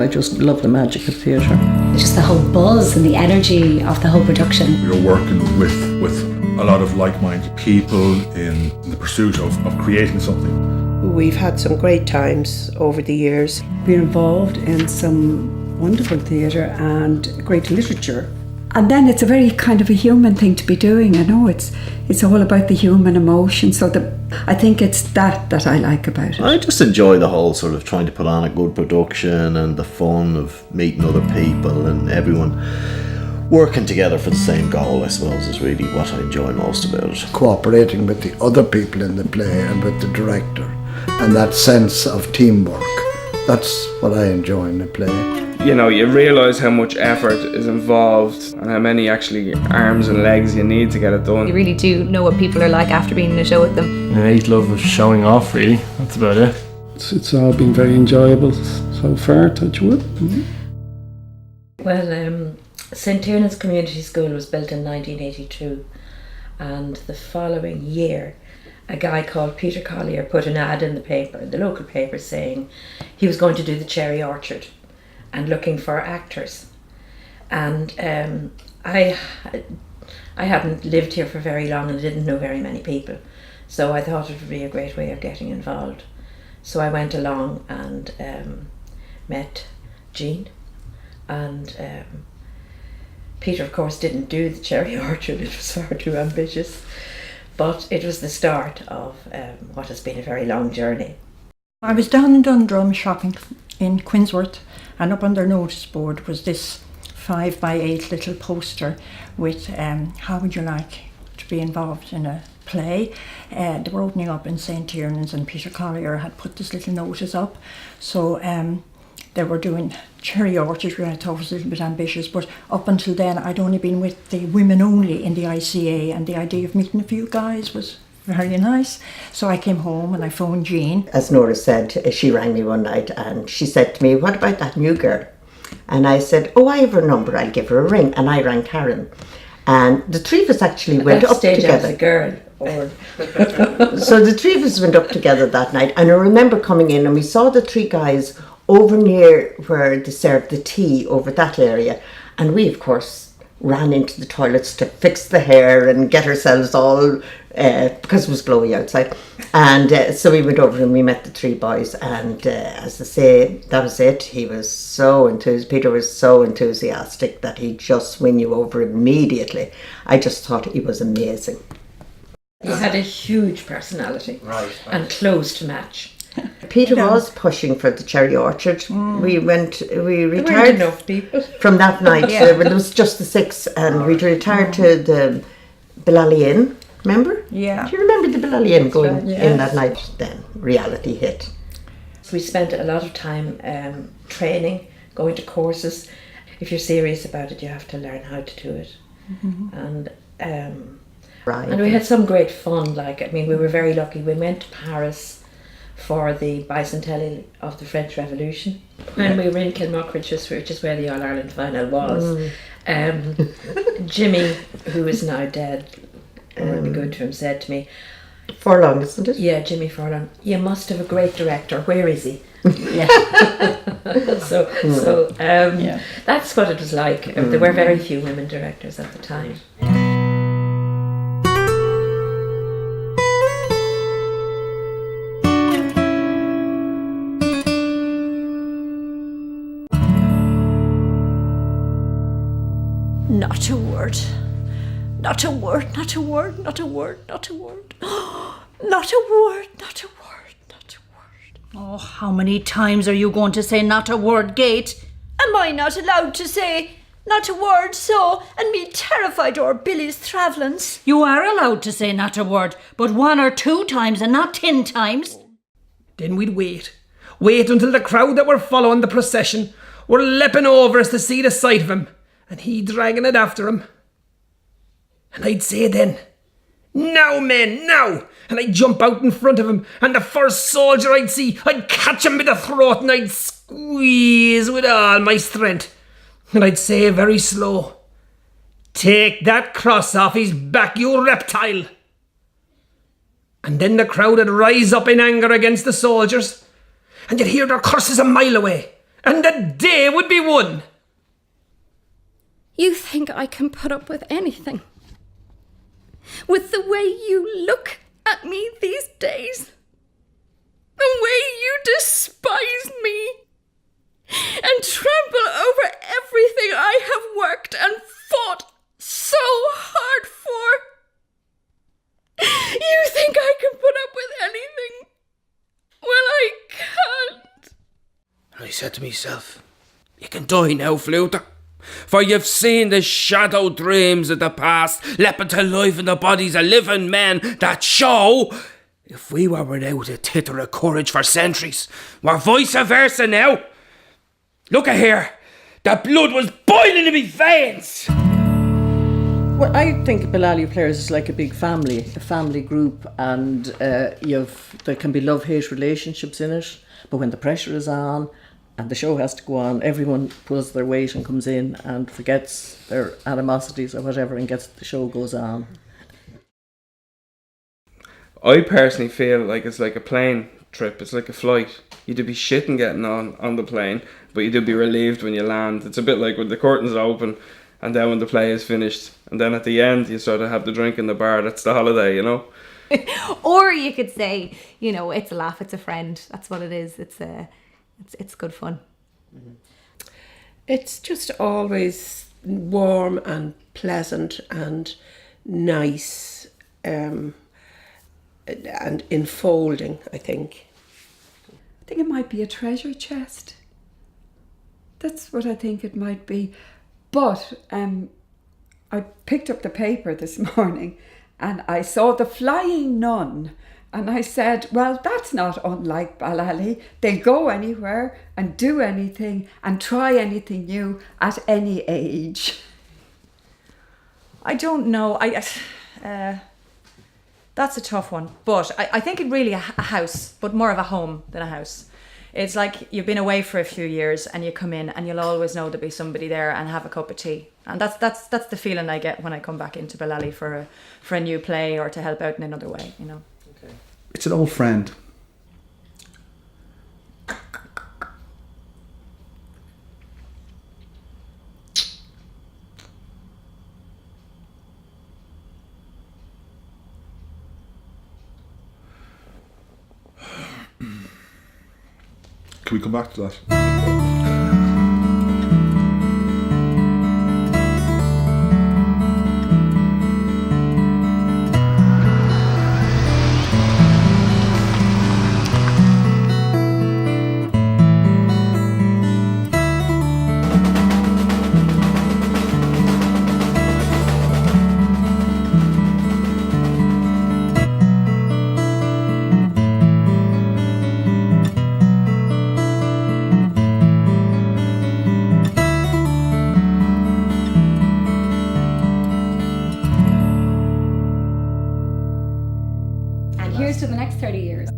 I just love the magic of theatre. Just the whole buzz and the energy of the whole production. You're working with a lot of like-minded people in the pursuit of creating something. We've had some great times over the years. Been involved in some wonderful theatre and great literature. And then it's a very kind of a human thing to be doing. I know it's all about the human emotion. So I think it's that I like about it. I just enjoy the whole sort of trying to put on a good production and the fun of meeting other people and everyone working together for the same goal, I suppose, is really what I enjoy most about it. Cooperating with the other people in the play and with the director, and that sense of teamwork. That's what I enjoy in the play. You know, you realise how much effort is involved and how many actually arms and legs you need to get it done. You really do know what people are like after being in a show with them. An innate love of showing off, really. That's about it. It's all been very enjoyable so far, touch wood. Mm-hmm. Well, St Tiernan's Community School was built in 1982, and the following year a guy called Peter Collier put an ad in the local paper, saying he was going to do the Cherry Orchard and looking for actors. And I hadn't lived here for very long and didn't know very many people, so I thought it would be a great way of getting involved. So I went along and met Jean, and Peter of course didn't do the Cherry Orchard, it was far too ambitious, but it was the start of what has been a very long journey. I was down in Dundrum shopping in Quinsworth, and up on their notice board was this 5x8 little poster with how would you like to be involved in a play. They were opening up in St Tiernan's, and Peter Collier had put this little notice up. So they were doing Cherry Orchard, which I thought was a little bit ambitious, but up until then I'd only been with the women only in the ICA, and the idea of meeting a few guys was very nice. So I came home and I phoned Jean. As Nora said, she rang me one night and she said to me, "What about that new girl?" And I said, "Oh, I have her number, I'll give her a ring." And I rang Karen. And the three of us actually went up together. As a girl, or so the three of us went up together that night, and I remember coming in and we saw the three guys over near where they served the tea over that area, and we of course ran into the toilets to fix the hair and get ourselves all because it was blowy outside, and so we went over and we met the three boys, and as I say, that was it. He was so enthused. Peter was so enthusiastic that he'd just win you over immediately. I just thought he was amazing. He had a huge personality, right. And clothes to match. Peter was pushing for the Cherry Orchard. We retired enough people from that night. Yeah. There was just the six, and we retired to the Balally Inn. Remember? Yeah. Do you remember the Balally Inn going in that night? Then reality hit. We spent a lot of time training, going to courses. If you're serious about it, you have to learn how to do it. Mm-hmm. And we had some great fun. We were very lucky. We went to Paris for the bicentennial of the French Revolution. When we were in Kilmuckridge, which is where the All-Ireland final was, Jimmy, who is now dead, really good to him, said to me, Furlong, isn't it? Yeah, Jimmy Furlong. "You must have a great director. Where is he?" Yeah. So that's what it was like. There were very few women directors at the time. Not a word. Not a word, not a word, not a word, not a word. Not a word, not a word, not a word. Oh, how many times are you going to say not a word, Gate? Am I not allowed to say not a word so, and me terrified o'er Billy's travellings? You are allowed to say not a word, but 1 or 2 times and not 10 times. Then we'd wait. Wait until the crowd that were following the procession were leaping over us to see the sight of him, and he dragging it after him. And I'd say then, "Now, men, now!" And I'd jump out in front of him, and the first soldier I'd see, I'd catch him by the throat and I'd squeeze with all my strength. And I'd say very slow, "Take that cross off his back, you reptile!" And then the crowd would rise up in anger against the soldiers, and you'd hear their curses a mile away, and the day would be won. You think I can put up with anything? With the way you look at me these days? The way you despise me and trample over everything I have worked and fought so hard for? You think I can put up with anything? Well, I can't. And I said to myself, you can die now, Fluter, for you've seen the shadow dreams of the past leaping to life in the bodies of living men that show if we were without a titter of courage for centuries, we're vice versa now. Look at here, the blood was boiling in me veins. Well, I think Balally Players is like a big family, a family group, and there can be love-hate relationships in it, but when the pressure is on and the show has to go on, everyone pulls their weight and comes in and forgets their animosities or whatever and the show goes on. I personally feel like it's like a plane trip, it's like a flight. You'd be shitting getting on the plane, but you'd be relieved when you land. It's a bit like when the curtains open and then when the play is finished, and then at the end you sort of have the drink in the bar. That's the holiday, you know. Or you could say, you know, it's a laugh, it's a friend. That's what it is. It's good fun. It's just always warm and pleasant and nice, and enfolding, I think. I think it might be a treasure chest. That's what I think it might be. But I picked up the paper this morning and I saw the Flying Nun, and I said, well, that's not unlike Balally. They go anywhere and do anything and try anything new at any age. I don't know. That's a tough one. But I think it really a house, but more of a home than a house. It's like you've been away for a few years and you come in and you'll always know there'll be somebody there and have a cup of tea. And that's the feeling I get when I come back into Balally for a new play or to help out in another way, you know. Okay. It's an old friend. Can we come back to that? Here's to the next 30 years.